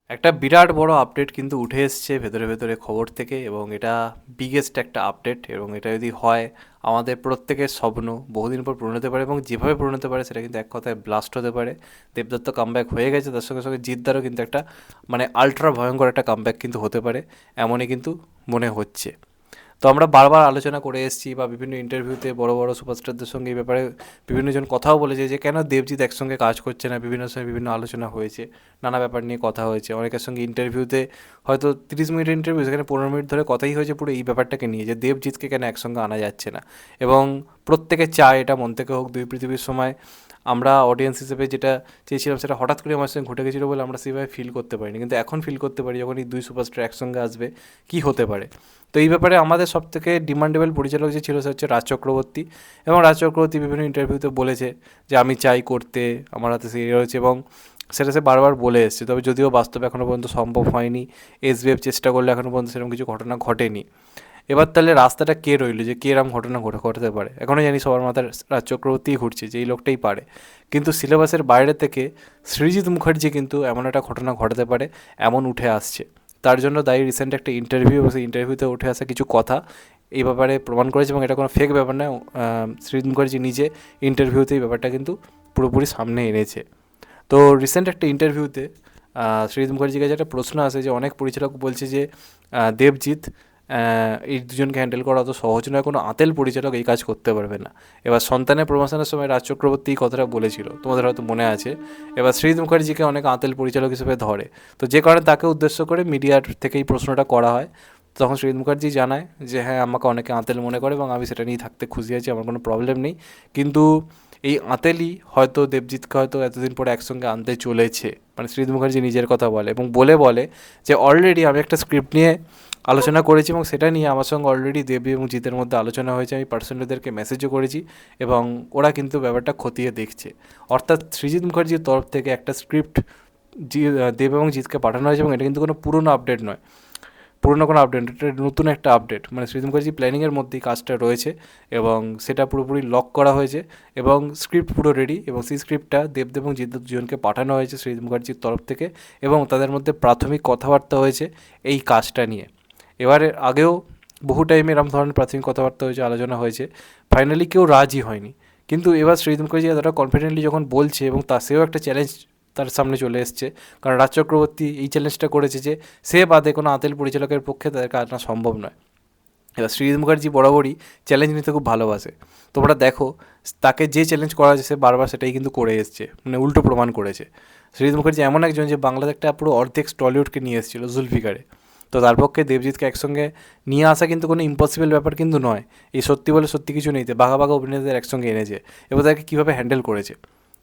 একটা বিরাট বড় আপডেট কিন্তু উঠে এসছে ভেতরে ভেতরে খবর থেকে, এবং এটা বিগেস্ট একটা আপডেট। এবং এটা যদি হয়, আমাদের প্রত্যেকের স্বপ্ন বহুদিন পর পূরণ হতে পারে, এবং যেভাবে পূরণ হতে পারে সেটা কিন্তু এক কথায় ব্লাস্ট হতে পারে। দেবদত্ত কামব্যাক হয়ে গেছে, তার সঙ্গে সঙ্গে জিদ্দারও কিন্তু একটা আলট্রা ভয়ঙ্কর একটা কামব্যাক কিন্তু হতে পারে, এমনই কিন্তু মনে হচ্ছে। তো আমরা বারবার আলোচনা করে এসেছি, বা বিভিন্ন ইন্টারভিউতে বড় বড় সুপারস্টারদের সঙ্গে এই ব্যাপারে বিভিন্নজন কথাও বলেছে যে কেন দেবজিৎ একসঙ্গে কাজ করছে না। বিভিন্ন সময় বিভিন্ন আলোচনা হয়েছে, নানা ব্যাপার নিয়ে কথা হয়েছে। অনেকের সঙ্গে ইন্টারভিউতে হয়তো 30 মিনিটের ইন্টারভিউ, সেখানে 15 মিনিট ধরে কথাই হয়েছে পুরো এই ব্যাপারটাকে নিয়ে, যে দেবজিৎকে কেন একসঙ্গে আনা যাচ্ছে না। এবং প্রত্যেকে চায় এটা মন থেকে হোক। দুই পৃথিবীর সময় আমরা অডিয়েন্স হিসেবে যেটা চেয়েছিলাম সেটা হঠাৎ করে আমার সঙ্গে ঘটে গেছিলো বলে আমরা সেভাবে ফিল করতে পারিনি, কিন্তু এখন ফিল করতে পারি যখন এই দুই সুপারস্টার একসঙ্গে আসবে কী হতে পারে। তো এই ব্যাপারে আমাদের সবথেকে ডিমান্ডেবল পরিচালক যে ছিল সে হচ্ছে রাজ চক্রবর্তী। এবং রাজ চক্রবর্তী বিভিন্ন ইন্টারভিউতে বলেছে যে আমি চাই করতে, আমার হাতে সেই রয়েছে, এবং সেটা সে বারবার বলে এসছে। তবে যদিও বাস্তবে এখনও পর্যন্ত সম্ভব হয়নি, এসবিএফ চেষ্টা করলে এখনও পর্যন্ত সেরকম কিছু ঘটনা ঘটেনি। এবার তাহলে রাস্তাটা কে রইল যে কে এরম ঘটনা ঘটাতে পারে? এখনও জানি সবার মাথায় রাজ চক্রবর্তীই ঘুরছে যে এই লোকটাই পারে। কিন্তু সিলেবাসের বাইরে থেকে সৃজিত মুখার্জি কিন্তু এমন একটা ঘটনা ঘটাতে পারে, এমন উঠে আসছে। তার জন্য দায়ী রিসেন্ট একটা ইন্টারভিউ, এবং সেই ইন্টারভিউতে উঠে আসা কিছু কথা এই ব্যাপারে প্রমাণ করেছে, এবং এটা কোনো ফেক ব্যাপার নয়। সৃজিত মুখার্জি নিজে ইন্টারভিউতে এই ব্যাপারটা কিন্তু পুরোপুরি সামনে এনেছে। তো রিসেন্ট একটা ইন্টারভিউতে সৃজিত মুখার্জির কাছে একটা প্রশ্ন আসে যে অনেক পরিচালক বলছে যে দেবজিৎ এই দুজনকে হ্যান্ডেল করা অত সহজ নয়, কোনো আতেল পরিচালক এই কাজ করতে পারবে না। এবার সন্তানের প্রমোশনের সময় রাজ চক্রবর্তী এই কথাটা বলেছিল, তোমাদের হয়তো মনে আছে। এবার সৃজিত মুখার্জিকে অনেক আতেল পরিচালক হিসেবে ধরে, তো যে কারণে তাকে উদ্দেশ্য করে মিডিয়ার থেকে এই প্রশ্নটা করা হয়। তখন সৃজিত মুখার্জি জানায় যে হ্যাঁ, আমাকে অনেকে আঁতেল মনে করে এবং আমি সেটা নিয়ে থাকতে খুশি আছি, আমার কোনো প্রবলেম নেই। কিন্তু এই আঁতেলই হয়তো দেবজিৎকে হয়তো এতদিন পরে একসঙ্গে আনতে চলেছে, সৃজিত মুখার্জি নিজের কথা বলে, এবং বলে যে অলরেডি আমি একটা স্ক্রিপ্ট নিয়ে আলোচনা করেছি, এবং সেটা নিয়ে আমার সঙ্গে অলরেডি দেবী এবং জিতের মধ্যে আলোচনা হয়েছে। আমি পার্সোনালিদেরকে মেসেজও করেছি, এবং ওরা কিন্তু ব্যাপারটা খতিয়ে দেখছে। অর্থাৎ সৃজিত মুখার্জির তরফ থেকে একটা স্ক্রিপ্ট দেব এবং জিতকে পাঠানো হয়েছে, এবং এটা কিন্তু কোনো পুরনো আপডেট নয়, পুরনো কোনো আপডেট, এটা নতুন একটা আপডেট। সৃজিত মুখার্জি প্ল্যানিংয়ের মধ্যেই কাজটা রয়েছে, এবং সেটা পুরোপুরি লক করা হয়েছে, এবং স্ক্রিপ্ট পুরো রেডি। এবং সেই স্ক্রিপ্টটা দেব এবং জিৎ দুজনকে পাঠানো হয়েছে সৃজিত মুখার্জির তরফ থেকে, এবং তাদের মধ্যে প্রাথমিক কথাবার্তা হয়েছে এই কাজটা নিয়ে। এবারে আগেও বহু টাইমে এরকম ধরনের প্রাথমিক কথাবার্তা হয়েছে, আলোচনা হয়েছে, ফাইনালি কেউ রাজি হয়নি। কিন্তু এবার সৃজিত মুখার্জি এতটা কনফিডেন্টলি যখন বলছে, এবং সেও একটা চ্যালেঞ্জ তার সামনে চলে এসছে, কারণ রাজ চক্রবর্তী এই চ্যালেঞ্জটা করেছে যে সে বাদে কোনো আতেল পরিচালকের পক্ষে তাদেরকে আনা সম্ভব নয়। এবার সৃজিত মুখার্জি বরাবরই চ্যালেঞ্জ নিতে খুব ভালোবাসে। তোমরা দেখো, তাকে যে চ্যালেঞ্জ করা হয়েছে সে বারবার সেটাই কিন্তু করে এসছে, উল্টো প্রমাণ করেছে। সৃজিত মুখার্জি এমন একজন যে বাংলাতে একটা পুরো অর্ধেক টলিউডকে নিয়ে এসেছিলো জুলফিকারে। তো তার পক্ষে দেবজিৎকে একসঙ্গে নিয়ে আসা কিন্তু কোনো ইম্পসিবল ব্যাপার কিন্তু নয়। এই সত্যি বলে সত্যি কিছু নেই, বাঘা বাঘা অভিনেতাদের একসঙ্গে এনেছে, এবং তাকে কীভাবে হ্যান্ডেল করেছে।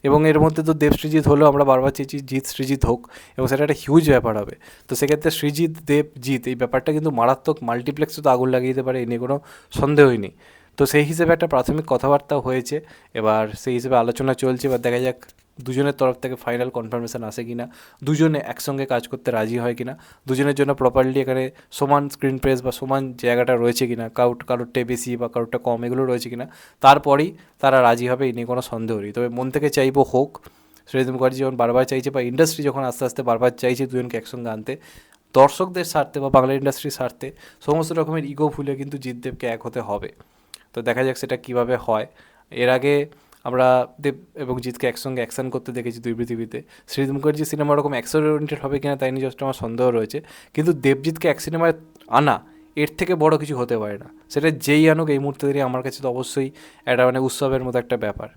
এবং এর মধ্যে তো দেব সৃজিৎ হলেও আমরা বারবার চেয়েছি জিৎ সৃজিৎ হোক, এবং সেটা একটা হিউজ ব্যাপার হবে। তো সেক্ষেত্রে সৃজিৎ দেব জিৎ এই ব্যাপারটা কিন্তু মারাত্মক, মাল্টিপ্লেক্সে তো আগুন লাগিয়ে দিতে পারে, এ নিয়ে কোনো সন্দেহই নেই। তো সেই হিসেবে একটা প্রাথমিক কথাবার্তা হয়েছে, এবার সেই হিসেবে আলোচনা চলছে। এবার দেখা যাক দুজনের তরফ থেকে ফাইনাল কনফার্মেশন আসে কিনা, দুজনে একসঙ্গে কাজ করতে রাজি হয় কিনা, দুজনের জন্য প্রপারলি এখানে সমান স্ক্রিন প্রেস বা সমান জায়গাটা রয়েছে কিনা, কারোরটা বেশি বা কারোরটা কম এগুলো রয়েছে কিনা, তারপরেই তারা রাজি হবে, এই নিয়ে কোনো সন্দেহ নেই। তবে মন থেকে চাইবো হোক। সৃজিত মুখার্জি যখন বারবার চাইছে, বা ইন্ডাস্ট্রি যখন আস্তে আস্তে বারবার চাইছে দুজনকে একসঙ্গে আনতে, দর্শকদের স্বার্থে বা বাংলা ইন্ডাস্ট্রির স্বার্থে সমস্ত রকমের ইগো ভুলে কিন্তু জিতদেবকে এক হতে হবে। তো দেখা যাক সেটা কীভাবে হয়। এর আগে আমরা দেব এবং জিতকে একসঙ্গে অ্যাকশন করতে দেখেছি দুই পৃথিবীতে। সৃজিত মুখার্জি সিনেমা ওরকম অ্যাকশন ওরিয়েন্টেড হবে কিনা তাই নিয়ে জাস্ট আমার সন্দেহ রয়েছে। কিন্তু দেবজিৎকে এক সিনেমায় আনা, এর থেকে বড় কিছু হতে পারে না। সেটা যেই আনুক এই মুহূর্তে দাঁড়িয়ে আমার কাছে তো অবশ্যই একটা উৎসবের মতো একটা ব্যাপার।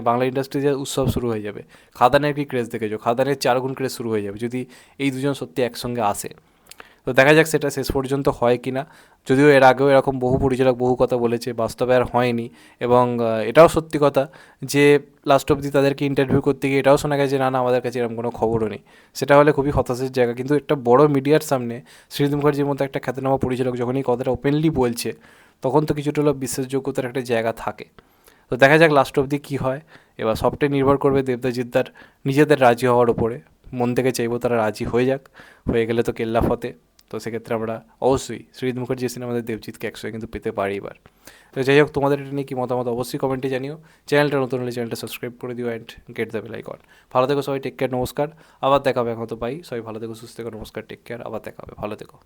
বাংলা ইন্ডাস্ট্রিতে উৎসব শুরু হয়ে যাবে। খাদানের কি ক্রেজ দেখেছো, খাদানের 4 গুণ ক্রেজ শুরু হয়ে যাবে যদি এই দুজন সত্যি একসঙ্গে আসে। তো দেখা যাক সেটা শেষ পর্যন্ত হয় কি না। যদিও এর আগেও এরকম বহু পরিচালক বহু কথা বলেছে, বাস্তবে আর হয়নি। এবং এটাও সত্যি কথা যে লাস্ট অবধি তাদেরকে ইন্টারভিউ করতে গিয়ে এটাও শোনা গেছে না আমাদের কাছে এরকম কোনো খবরও নেই। সেটা হলে খুবই হতাশের জায়গা। কিন্তু একটা বড় মিডিয়ার সামনে সৃজিত মুখার্জির মতো একটা খ্যাতনামা পরিচালক যখন এই কথাটা ওপেনলি বলছে, তখন তো কিছুটা হলেও বিশ্বাসযোগ্যতার একটা জায়গা থাকে। তো দেখা যাক লাস্ট অবধি কী হয়। এবার সবটাই নির্ভর করবে দেবদা জিদ্দার নিজেদের রাজি হওয়ার ওপরে। মন থেকে চাইবো তারা রাজি হয়ে যাক, হয়ে গেলে তো কেল্লা ফতে। তো সেক্ষেত্রে আমরা অবশ্যই সৃজিত মুখার্জি সিনেমাদের দেবজিৎকে একসঙ্গে কিন্তু পেতে পারি এবার। তো যাই হোক, তোমাদের এটা নিয়ে কি মতামত অবশ্যই কমেন্টে জানিও। চ্যানেলটা নতুন হলে চ্যানেলটা সাবস্ক্রাইব করে দিও and get the bell icon. ভালো থেকো সবাই, টেক কেয়ার, নমস্কার। আবার দেখা হবে, এখন তো পাই। সবাই ভালো থেকো, সুস্থ থেকো, নমস্কার, টেক কেয়ার, আবার দেখা হবে, ভালো থেকো।